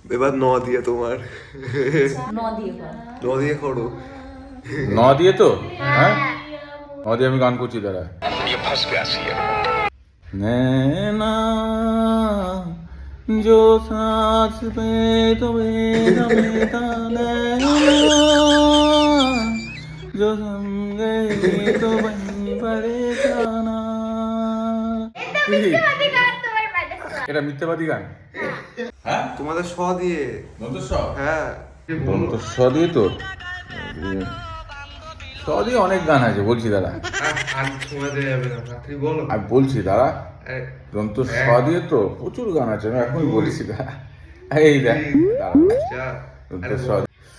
এবার ন দিয়ে তোমার ন দিয়ে কর। ন দিয়ে করো। ন দিয়ে তো, হ্যাঁ ন দিয়ে আমি গান করছি দাঁড়া। नैना जो सांस पे तुम्हें नमेता नैना जो सम गए तो बन पड़े जाना। এটা মিথ্যাবাদী গান। হ্যাঁ তোমাদের স দিয়ে। দন্তস্ব, হ্যাঁ দন্তস্ব দিয়ে তো স দিয়ে অনেক গান আছে, বলছি দাঁড়া আর সময় দেওয়া যাবে না, তুমি বলো। আমি বলছি দাঁড়া। এই, দন্তস্ব দিয়ে তো প্রচুর গান আছে, আমি এখনই বলছি দাঁড়া। এই দেখ দাঁড়া। যা। দন্তস্ব।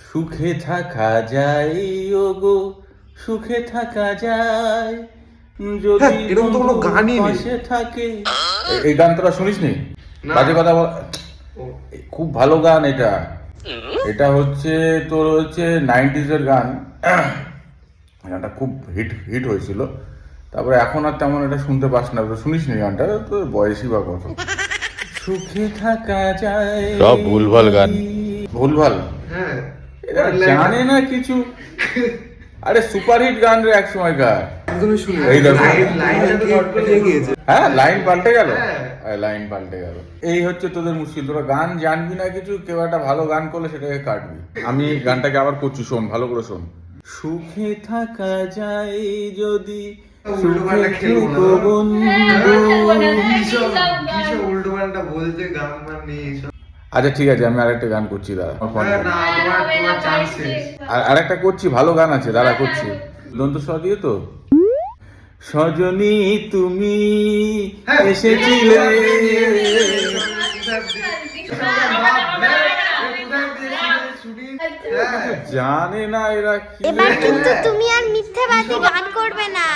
সুখে থাকা যায় ও গো, সুখে থাকা যায় যদি হ্যাঁ, এরকম তো কোনো গানই নেই। পাশে থাকে। এই গান তোরা শুনিস নি? না। বাজে কথা বল। ও, খুব ভালো গান এটা। এটা হচ্ছে তোর হচ্ছে 90s এর গান। গানটা খুব হিট হয়েছিল। তারপরে এখন আর তেমন এটা শুনতে পাস না, শুনিস নি গানটা, তোর বয়সই বা কত। সুখে থাকা যায়। সব ভুলভাল গান। ভুলভাল। হ্যাঁ এরা জানে না কিছু। আরে সুপারহিট গান রে এক সময়কার। একদমই শুনি। এই দেখো। লাইনটা তো শর্ট পেয়ে গিয়েছে। হ্যাঁ লাইন পাল্টে গেল। হ্যাঁ। লাইন পাল্টে গেল। এই হচ্ছে তোদের মুশকিল, তোরা গান জানবি না কিছু, কেউ একটা ভালো গান করলে সেটাকে কাটবি। আমি গানটাকে আবার করছি, শোন ভালো করে শোন। সুখে থাকা যায় যদি সুখে থেকো বন্ধু। কিসব উল্টো পাল্টা বলছে, গান মান নেই এসব। আচ্ছা ঠিক আছে, আমি আরেকটা গান করছি দাঁড়া। হ্যাঁ, না, তোমার চান্স শেষ। আরেকটা করছি, ভালো গান আছে দাঁড়া করছি। দন্ত স দিয়ে তো সজনী তুমি হ্যাঁ, এসেছিলে। জানে না এরা কি। এবার কিন্তু তুমি আর মিথ্যাবাদী গান করবে না।